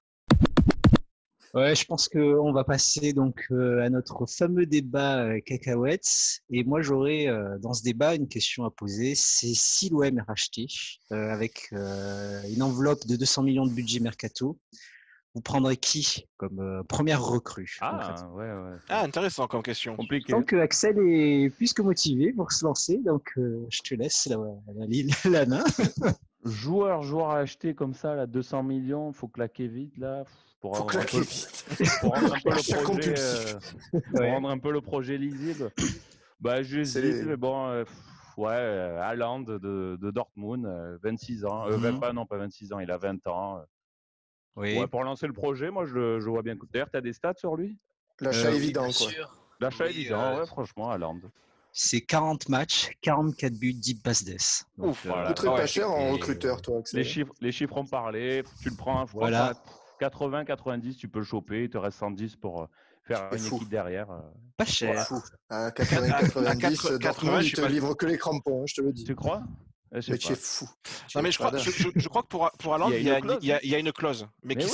Ouais, je pense qu'on va passer donc à notre fameux débat cacahuètes. Et moi, j'aurais dans ce débat une question à poser. C'est si l'OM est racheté avec une enveloppe de 200 millions de budget mercato, vous prendrez qui comme première recrue? Ouais. Intéressant comme question. Compliqué. Tant que Axel est plus que motivé pour se lancer, donc je te laisse la main. Joueur à acheter comme ça, là, 200 millions, faut claquer vite là. Pour rendre un peu le projet lisible. Bah, j'hésite, mais bon, Haaland de Dortmund, 26 ans, pas 26 ans, il a 20 ans. Oui. Ouais, pour lancer le projet, moi je vois bien. D'ailleurs, tu as des stats sur lui? L'achat évident, quoi. L'achat évident, ouais, franchement, Haaland. C'est 40 matchs, 44 buts, 10 passes d'ess. Ouf, coûterait pas cher en recruteur, toi, Axel. Les chiffres ont parlé, tu le prends, voilà. 80, 90, tu peux le choper, il te reste 110 pour faire une équipe derrière. Pas cher. Fou. À 90, Dortmund, il te livre que les crampons, je te le dis. Tu crois? Mais tu es fou. Non, mais je crois que pour Haaland, il y a une clause, mais qui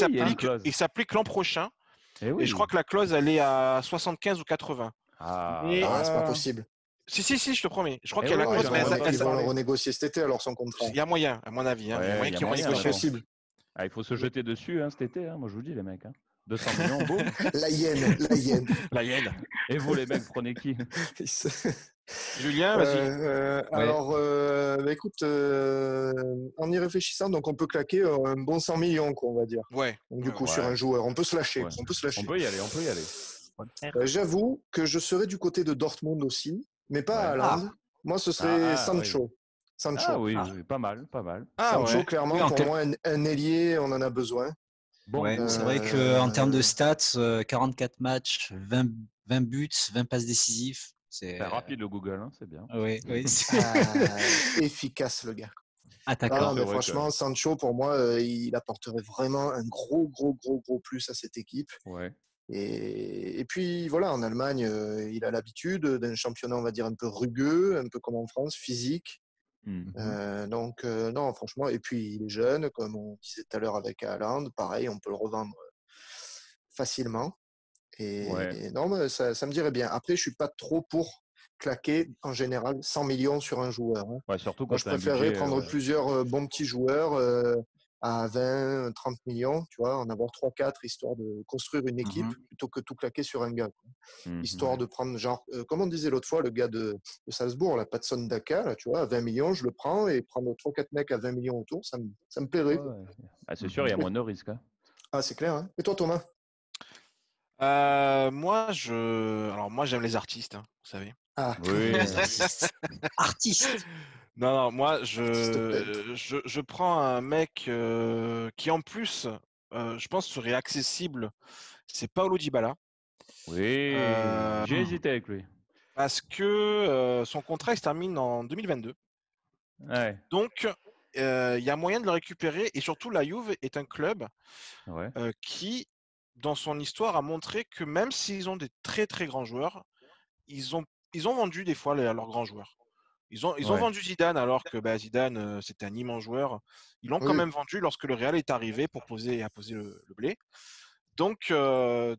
s'applique l'an prochain. Et je crois que la clause, elle est à 75 ou 80. C'est pas possible. Si, je te promets. Je crois qu'il y a la clause, mais ils vont le renégocier cet été, alors, son contrat. Il y a moyen, à mon avis. Il y a moyen qu'ils renégocient. C'est possible. Il faut se jeter dessus cet été, moi je vous dis, les mecs. 200 millions, beau. La hyène. La hyène. Et vous, les mecs, prenez qui? Julien, vas-y. Alors, écoute, en y réfléchissant, donc on peut claquer un bon 100 millions, quoi, on va dire. Ouais. Donc, du coup, sur un joueur, on peut se lâcher. On peut y aller. J'avoue que je serais du côté de Dortmund aussi, mais pas Haaland. Moi, ce serait Sancho. Oui, pas mal. Sancho, clairement, pour moi, un ailier, on en a besoin. C'est vrai qu'en termes de stats, 44 matchs, 20 buts, 20 passes décisives. C'est rapide le Google, c'est bien. Oui. Efficace, le gars. D'accord. Mais franchement, Sancho, pour moi, il apporterait vraiment un gros plus à cette équipe. Ouais. Et puis voilà, en Allemagne, il a l'habitude d'un championnat, on va dire, un peu rugueux, un peu comme en France, physique. Donc non, franchement, et puis il est jeune, comme on disait tout à l'heure avec Haaland, pareil, on peut le revendre facilement. Et non, mais ça me dirait bien. Après, je suis pas trop pour claquer en général 100 millions sur un joueur. Surtout quand moi, je préférerais prendre plusieurs bons petits joueurs à 20, 30 millions, tu vois, en avoir 3-4, histoire de construire une équipe plutôt que tout claquer sur un gars. Histoire de prendre, genre, comme on disait l'autre fois, le gars de Salzbourg, la Patson Daka, là, tu vois, à 20 millions, je le prends, et prendre 3-4 mecs à 20 millions autour, ça me plairait. C'est sûr, il y a moins de risques. C'est clair. Et toi, Thomas? Moi, j'aime les artistes, vous savez. Oui. Artiste. Non, moi, je prends un mec qui, en plus, je pense, serait accessible. C'est Paulo Dybala. Oui, j'ai hésité avec lui. Parce que son contrat se termine en 2022. Donc, il y a moyen de le récupérer. Et surtout, la Juve est un club qui, dans son histoire, a montré que même s'ils ont des très, très grands joueurs, ils ont vendu des fois leurs grands joueurs. Ils ont vendu Zidane alors que Zidane, c'était un immense joueur. Ils l'ont quand même vendu lorsque le Real est arrivé pour poser le blé. Donc, je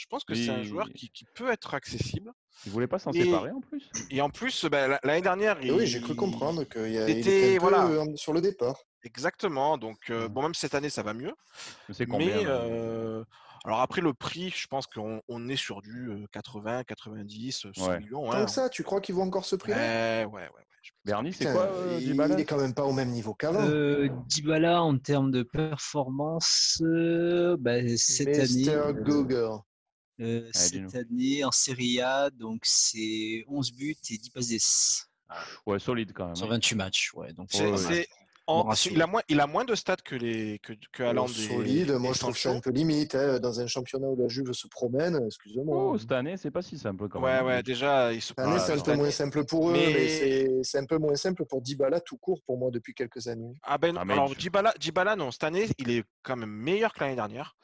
pense que c'est un joueur qui peut être accessible. Il voulait pas s'en séparer en plus. Et en plus, l'année dernière, j'ai cru comprendre qu'il était un peu sur le départ. Exactement. Donc, même cette année, ça va mieux. C'est combien, alors après, le prix, je pense qu'on est sur du 80, 90, 100 millions. Tant que ça, tu crois qu'il vaut encore ce prix-là? Ouais. Bernie, c'est quoi Dybala? Il est quand même pas au même niveau qu'avant. Dybala, en termes de performance, cette année... Google. Cette année, en Serie A, donc c'est 11 buts et 10 passes d'ess. Ouais, solide quand même. Sur 28 matchs. Ouais, donc Il a moins de stats que Haaland solide. Moi, je trouve ça un peu limite. Dans un championnat où la Juve se promène, excusez-moi. Oh, cette année, c'est pas si simple quand Ouais, même. ouais, déjà, cette année, c'est un peu moins simple pour eux, mais c'est un peu moins simple pour Dybala tout court pour moi depuis quelques années. Alors Dybala, non, cette année, il est quand même meilleur que l'année dernière.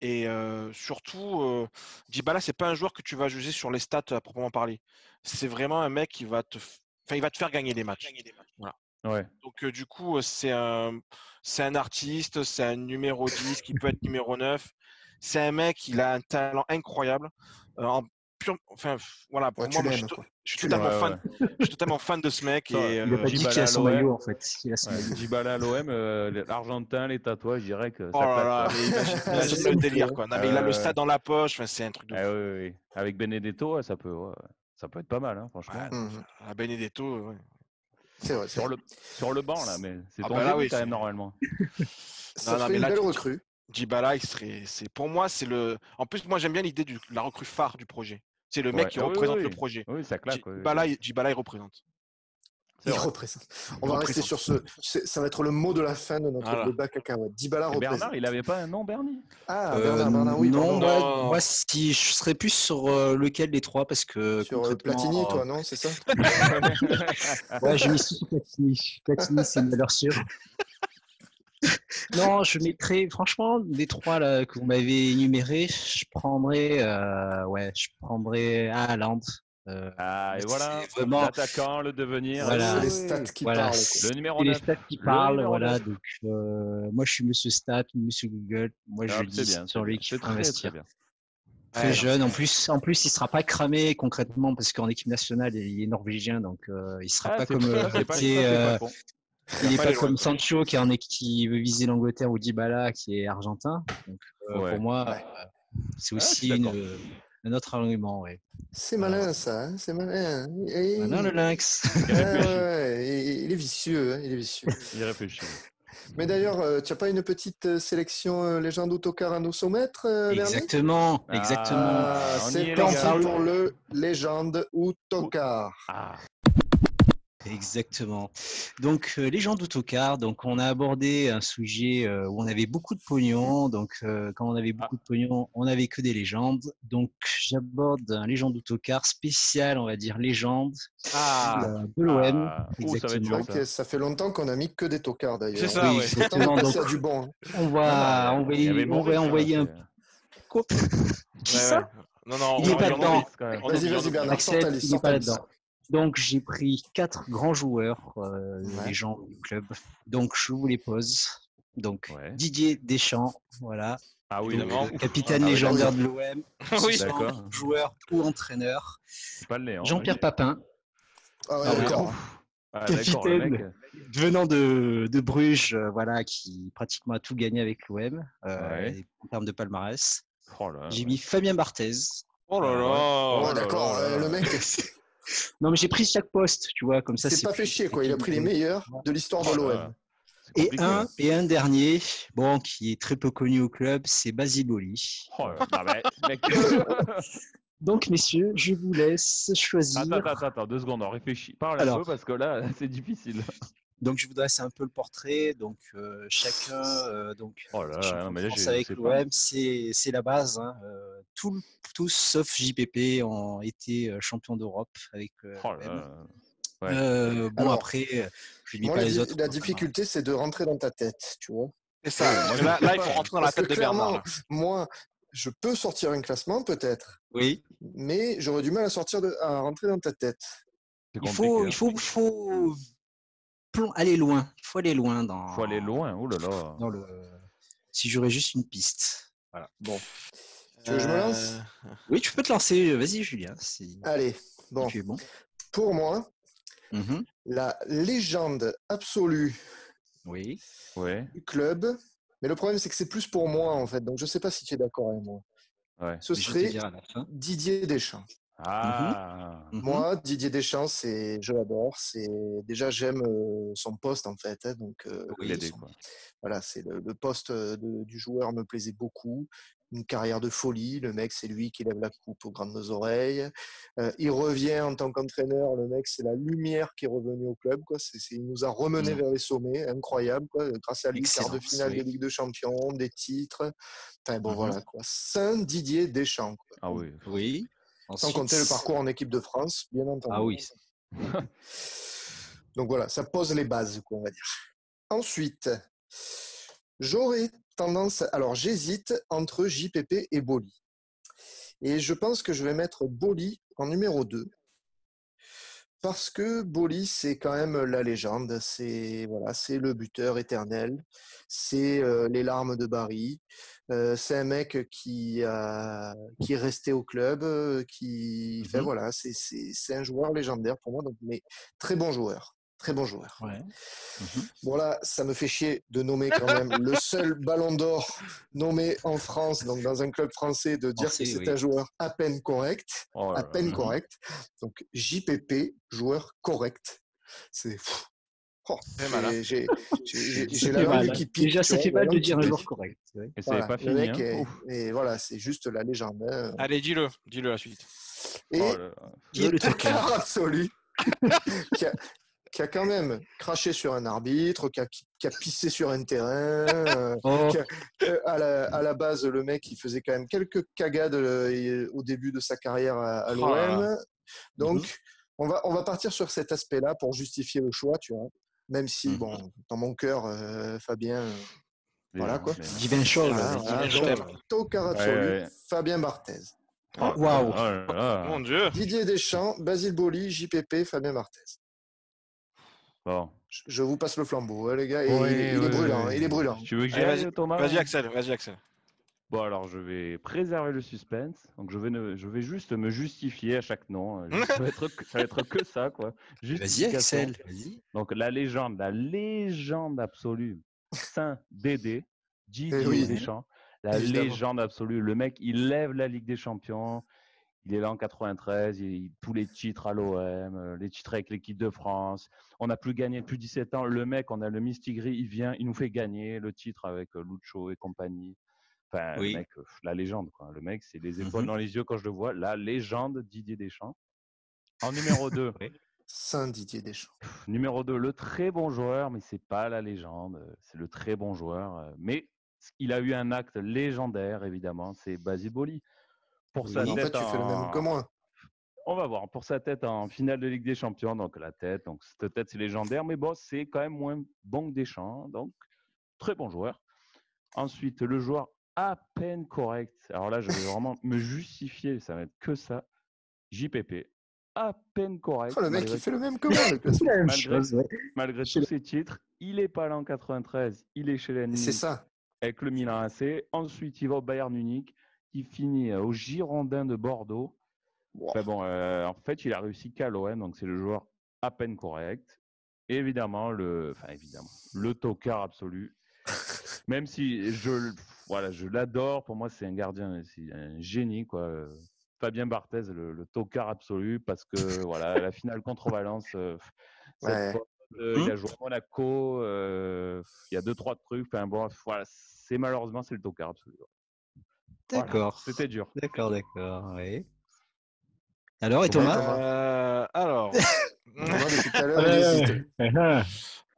Et surtout, Dybala, c'est pas un joueur que tu vas juger sur les stats à proprement parler. C'est vraiment un mec qui va te faire gagner des matchs. Voilà. Ouais. Donc du coup, c'est un artiste, c'est un numéro 10 qui peut être numéro 9. C'est un mec, il a un talent incroyable. Voilà, pour moi, je suis totalement fan de ce mec. Il n'a pas dit qu'il a son maillot, en fait. Il a son maillot. Dybala à l'OM, l'Argentin, les tatouages, je dirais que ça claque. Imagine le délire, quoi. Non, mais il a le stade dans la poche, c'est un truc de fou. Oui. Avec Benedetto, ça peut être pas mal, hein, franchement. Benedetto, ouais. C'est vrai. Sur le banc, là, mais c'est ton là, début, quand même, normalement. Ça fait une belle recrue. Dybala, pour moi, c'est le. En plus, moi, j'aime bien l'idée de la recrue phare du projet. C'est le mec qui représente le projet. Oui, ça claque. Dybala, il représente. Il représente. On va rester sur ce. Ça va être le mot de la fin de notre débat cacahuète. Dybala représente. Bernard, il n'avait pas un nom, Bernie? Ah, Bernard, oui. Non, moi, si je serais plus sur lequel des trois, parce que. Sur Platini, toi, non? C'est ça? Ouais, je m'y suis sur Platini. Platini, c'est une valeur sûre. Non, je mettrais, franchement, des trois là, que vous m'avez énumérés, je prendrais Haaland. Et voilà, vraiment l'attaquant, le devenir. Voilà. C'est les stats qui parlent. Le numéro 9. Les stats qui parlent, voilà. Donc, moi, je suis monsieur Stat, monsieur Google. Moi, je dis sur lui qu'il faut investir. Très jeune. En plus, il sera pas cramé concrètement parce qu'en équipe nationale, il est norvégien, donc il sera pas comme il n'est pas comme Sancho qui veut viser l'Angleterre ou Dybala qui est argentin. Donc, pour moi, c'est aussi un autre argument. Ouais. C'est malin ça, hein, c'est malin. Malin le lynx. Il est vicieux. Il réfléchit. Mais d'ailleurs, tu n'as pas une petite sélection légende autocar à nous soumettre, Exactement. C'est parti pour le légende autocar. Exactement. Donc, légende autocar. Donc, on a abordé un sujet où on avait beaucoup de pognon. Donc, quand on avait beaucoup de pognon, on n'avait que des légendes. Donc, j'aborde un légende autocar spécial, on va dire légende de l'OM. Exactement. Ça fait longtemps qu'on a mis que des tocards d'ailleurs. C'est ça, ouais. Exactement. Donc, c'est du bon. On va envoyer un. Qui ça? Non, il n'est pas dedans. Vas-y, Bernard, sors ta liste. Il n'est pas là-dedans. Donc, j'ai pris 4 grands joueurs, les gens du club. Donc, je vous les pose. Donc, Didier Deschamps, voilà. Ah oui, donc, capitaine légendaire de l'OM. Oui, d'accord. Joueur ou entraîneur. C'est pas le Léon. Jean-Pierre Papin. Ah ouais, d'accord. Capitaine venant de Bruges, voilà, qui pratiquement a tout gagné avec l'OM en termes de palmarès. J'ai mis Fabien Barthez. Oh là là. D'accord, le mec. Non, mais j'ai pris chaque poste, tu vois, comme ça. C'est pas fait chier, quoi. Il a pris les meilleurs de l'histoire de l'OM. Et un dernier, qui est très peu connu au club, c'est Basile Boli. Donc, messieurs, je vous laisse choisir. Attends, 2 secondes, on réfléchit. Parle un peu parce que là, c'est difficile. Donc, je vous dresse un peu le portrait. Donc, chacun, avec l'OM, c'est la base. Hein. Tous, sauf JPP, ont été champions d'Europe avec l'OM. Alors, après, je dis pas les autres. La difficulté, c'est de rentrer dans ta tête, tu vois. C'est ça. Là, il faut rentrer dans la tête de Bernard. Moi, je peux sortir un classement, peut-être. Oui. Mais j'aurais du mal à rentrer dans ta tête. Il faut aller loin. Il faut aller loin Il faut aller loin, oh là là. Si j'aurais juste une piste. Voilà. Bon. Tu veux que je me lance? Oui, tu peux te lancer. Vas-y, Julien. Allez, bon. Tu es bon. Pour moi, la légende absolue du club, mais le problème, c'est que c'est plus pour moi, en fait. Donc, je ne sais pas si tu es d'accord avec moi. Ce serait Didier Deschamps. Moi, Didier Deschamps, je l'adore. Déjà, j'aime son poste en fait. Hein, donc, voilà, c'est le poste du joueur me plaisait beaucoup. une carrière de folie. Le mec, c'est lui qui lève la coupe aux grandes oreilles. Il revient en tant qu'entraîneur. Le mec, c'est la lumière qui est revenue au club, quoi. Il nous a remené vers les sommets. Incroyable, quoi. Grâce à lui, quart de finale de Ligue des Champions, des titres. Enfin, bon, voilà, quoi. Saint Didier Deschamps, quoi. Ah oui. Oui. Sans compter le parcours en équipe de France, bien entendu. Ah oui. Donc voilà, ça pose les bases, quoi, on va dire. Ensuite, j'aurais tendance... Alors, j'hésite entre JPP et Boli. Et je pense que je vais mettre Boli en numéro 2. Parce que Boli, c'est quand même la légende. C'est le buteur éternel. C'est les larmes de Barry. C'est un mec qui est resté au club. Enfin, voilà, c'est un joueur légendaire pour moi. Donc, mais très bon joueur. Très bon joueur. Ouais. Bon là, ça me fait chier de nommer quand même le seul ballon d'or nommé en France, donc dans un club français, de dire que c'est un joueur à peine correct. Correct. Donc JPP, joueur correct. C'est... j'ai la langue qui pique. Déjà, ça fait mal de dire un joueur correct. Et ça n'est pas fini. Et voilà, c'est juste la légende. Hein. Allez, dis-le la suite. Et le tocard absolu qui a quand même craché sur un arbitre, qui a pissé sur un terrain. À la base, le mec, il faisait quand même quelques cagades au début de sa carrière à l'OM. Donc, on va partir sur cet aspect-là pour justifier le choix, tu vois. Même si, bon, dans mon cœur, Fabien... voilà, quoi. Divin Chauve. Tocard absolu, Fabien Barthez. Waouh. Mon Dieu. Didier Deschamps, Basile Boli, JPP, Fabien Barthez. Bon. Je vous passe le flambeau, hein, les gars. Il est brûlant. Il est brûlant. Tu veux que j'y aille, Thomas? Vas-y, Axel. Bon, alors, je vais préserver le suspense. Donc, je vais juste me justifier à chaque nom. Ça va être que ça, quoi. Vas-y, Axel. Vas-y. Donc, la légende absolue, Saint Dédé, Didier Deschamps. La légende absolue. Le mec, il lève la Ligue des Champions. Il est là en 93, tous les titres à l'OM, les titres avec l'équipe de France. On n'a plus gagné depuis 17 ans. Le mec, on a le Mistigri, il vient, il nous fait gagner le titre avec Lucho et compagnie. Enfin, le mec, la légende, quoi. Le mec, c'est les étoiles dans les yeux quand je le vois. La légende Didier Deschamps. En numéro 2. Saint Didier Deschamps. Numéro 2, le très bon joueur, mais c'est pas la légende. C'est le très bon joueur. Mais il a eu un acte légendaire, évidemment. C'est Basile Boli. Pour sa tête en fait, tu fais le même que moi. On va voir. Pour sa tête en finale de Ligue des Champions, donc la tête, donc cette tête, c'est légendaire, mais bon, c'est quand même moins bon que Deschamps, donc très bon joueur. Ensuite, le joueur à peine correct. Alors là, je vais vraiment me justifier, ça va être que ça. JPP, à peine correct. Le mec, il fait le même que moi. Malgré tous ses titres, il n'est pas là en 93, il est chez l'ennemi. C'est ça. Avec le Milan AC. Ensuite, il va au Bayern Munich. Il finit au Girondins de Bordeaux. Wow. Enfin bon, en fait, il a réussi qu'à l'OM, donc c'est le joueur à peine correct. Et évidemment, le tocard absolu. Même si je l'adore, pour moi, c'est un gardien, c'est un génie, quoi. Fabien Barthez, le tocard absolu, parce que voilà, la finale contre Valence, cette fois, il a joué à Monaco, il y a 2-3 trucs. Enfin bon, voilà, malheureusement, c'est le tocard absolu. D'accord. Voilà, c'était dur. D'accord, oui. Alors, et Thomas Alors. Depuis tout à l'heure, il hésite.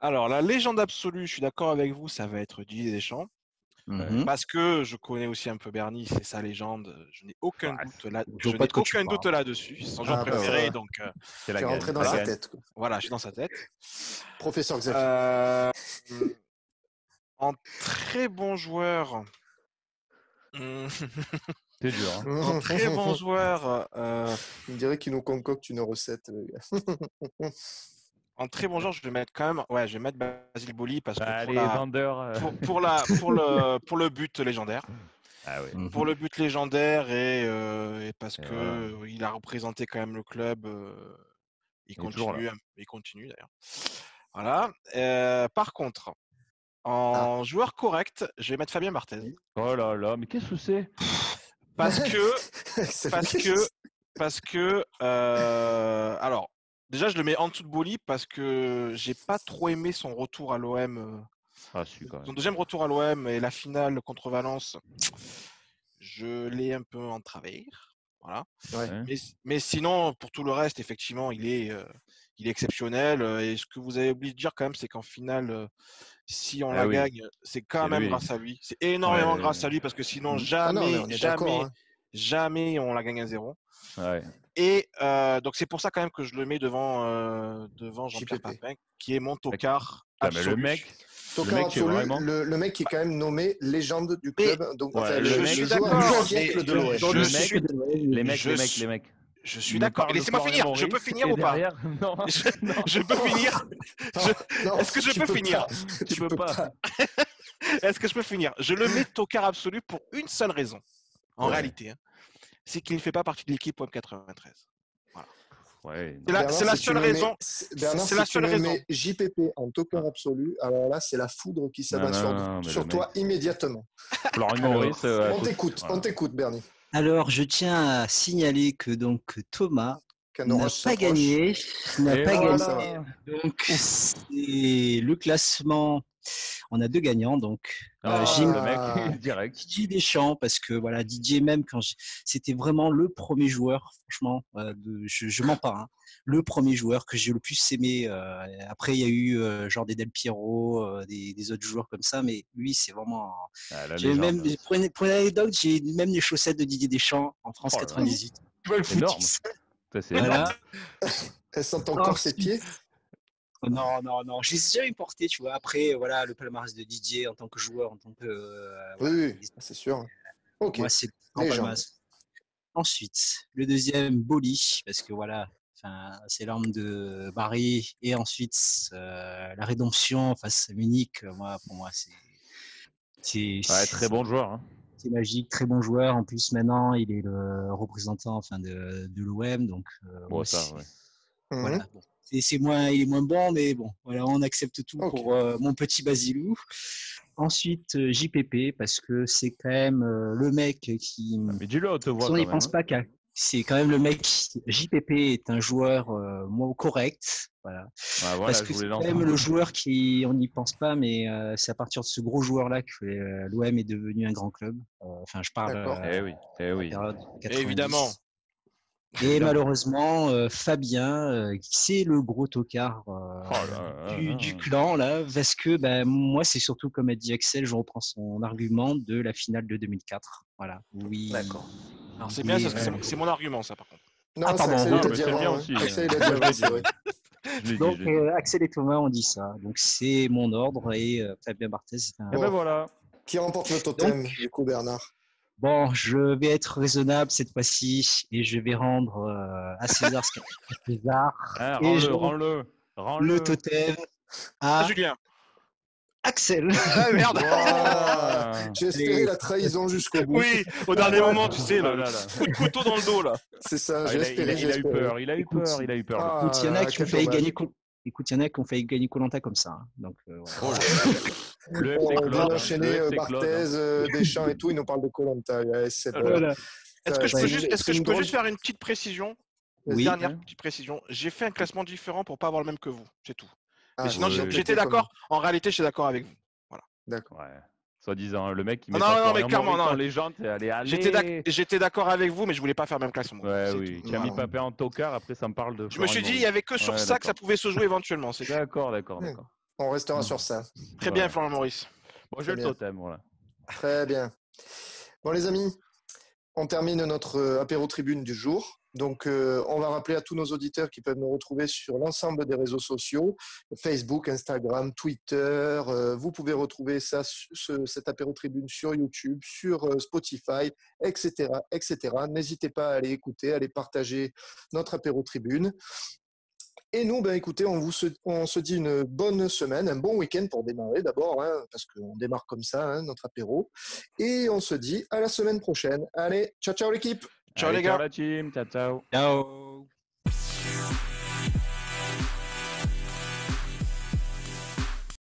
Alors, la légende absolue, je suis d'accord avec vous, ça va être Didier Deschamps. Parce que je connais aussi un peu Bernie, c'est sa légende. Je n'ai aucun doute là-dessus. C'est son joueur préféré, donc. C'est rentré dans sa tête. Quoi. Voilà, je suis dans sa tête. Professeur Xavier. En très bon joueur. C'est dur. Hein. Un très bon joueur. Il dirait qu'il nous concocte une recette, le gars. En très bon joueur, je vais mettre quand même. Ouais, je vais mettre Basile Boli parce que pour le but légendaire. Ah oui. Pour le but légendaire et parce que il a représenté quand même le club. Il continue d'ailleurs. Voilà. Par contre, en joueur correct, je vais mettre Fabien Barthez. Oh là là, mais qu'est-ce que c'est? Parce que alors déjà je le mets en dessous de Boli parce que j'ai pas trop aimé son retour à l'OM. Son deuxième retour à l'OM et la finale contre Valence. je l'ai un peu en travers. Voilà. Ouais. Mais sinon, pour tout le reste, effectivement, il est exceptionnel. Et ce que vous avez oublié de dire quand même, c'est qu'en finale, si on la gagne, c'est quand même grâce à lui. C'est énormément grâce à lui parce que sinon, jamais on la gagne à 0. Ouais. Et donc c'est pour ça quand même que je le mets devant Jean-Pierre Papin, qui est mon tocard absolu. Le mec absolu, le mec qui est quand même nommé légende du club. Donc, je suis d'accord. Les mecs. Je suis d'accord. Laissez-moi finir. Je peux finir ou pas? Non. Je peux finir. Est-ce que je peux finir? Tu peux pas. Est-ce que je peux finir? Je le mets tocard absolu pour une seule raison. En réalité, c'est qu'il ne fait pas partie de l'équipe WM93. Voilà. Ouais. C'est la seule raison. Bernard, si tu mets JPP en tocard absolu, alors là, c'est la foudre qui s'abat sur toi immédiatement. On t'écoute, Bernie. Alors, je tiens à signaler que donc Thomas n'a pas gagné. Donc, c'est le classement. On a 2 gagnants, donc le mec direct. Didier Deschamps, parce que voilà, Didier, même quand c'était vraiment le premier joueur, franchement, je mens pas, hein, le premier joueur que j'ai le plus aimé. Après, il y a eu genre des Del Piero, des autres joueurs comme ça, mais lui, c'est vraiment. Pour une anecdote, j'ai même les chaussettes de Didier Deschamps en France 98. C'est énorme. Voilà. Elles sont encore ses pieds. Non. Je les ai jamais portés, tu vois. Après, voilà, le palmarès de Didier en tant que joueur, en tant que. Oui, c'est sûr. Ok. Moi, c'est le palmarès. Ensuite, le deuxième, Boli, parce que voilà, c'est l'arme de Barry. Et ensuite, la rédemption face à Munich, pour moi, c'est très bon joueur. Hein. C'est magique, très bon joueur. En plus, maintenant, il est le représentant de l'OM. Donc, voilà. Bon. Il est moins bon, mais bon, voilà, on accepte tout pour mon petit Basilou. Ensuite, JPP, parce que c'est quand même le mec qui. Mais dis-le, on te voit. On n'y pense pas qu'à. C'est quand même le mec. JPP est un joueur correct, voilà. Parce que c'est quand même le joueur qui, on n'y pense pas, mais c'est à partir de ce gros joueur-là que l'OM est devenu un grand club. Enfin, je parle. Eh oui. Évidemment. Et malheureusement, Fabien, c'est le gros tocard du clan, là, parce que moi, c'est surtout, comme a dit Axel, je reprends son argument de la finale de 2004. Voilà. Oui. D'accord. Alors, c'est bien, c'est mon argument, ça, par contre. Non, pardon. C'est bien aussi. Axel, il a dit avant, donc, Axel et Thomas ont dit ça. Donc, c'est mon ordre et Fabien Barthez, c'est un. Et ben voilà. Qui remporte le totem, du coup, Bernard? Bon, je vais être raisonnable cette fois-ci et je vais rendre à César ce qu'est César. Rends-le. Le totem à Julien. Axel. Ah merde. J'ai espéré la trahison jusqu'au bout. Oui, au dernier moment, tu sais, le coup de couteau dans le dos, là. C'est ça, j'ai espéré. Il a eu peur. Il a eu peur. Écoute, il y en a qui ont failli gagner. Écoute, il y en a qui ont failli gagner Koh-Lanta comme ça. Hein. Donc, on vient d'enchaîner Barthez, Deschamps et tout, ils nous parlent de Koh-Lanta. Est-ce que je peux juste faire une petite précision? Dernière petite précision. J'ai fait un classement différent pour pas avoir le même que vous, c'est tout. Mais sinon, j'étais d'accord. En réalité, je suis d'accord avec vous. Voilà. D'accord. Ouais. Soit-disant, le mec qui met mais clairement, non. les jantes, allez. J'étais d'accord avec vous, mais je voulais pas faire le même classement. Ouais, oui. Tu as mis Papin en tocard, après ça me parle de. Je me suis dit, il y avait que sur ça que ça pouvait se jouer éventuellement. D'accord. On restera sur ça. Très bien, Florent Maurice. Bon, j'ai le totem, voilà. Très bien. Bon, les amis, on termine notre apéro tribune du jour. Donc, on va rappeler à tous nos auditeurs qui peuvent nous retrouver sur l'ensemble des réseaux sociaux, Facebook, Instagram, Twitter. Vous pouvez retrouver cet apéro tribune sur YouTube, sur Spotify, etc., etc. N'hésitez pas à aller écouter, à aller partager notre apéro tribune. Et nous, écoutez, on se dit une bonne semaine, un bon week-end pour démarrer d'abord, hein, parce qu'on démarre comme ça, hein, notre apéro. Et on se dit à la semaine prochaine. Allez, ciao l'équipe. Ciao les gars. Ciao la team, ciao. Ciao.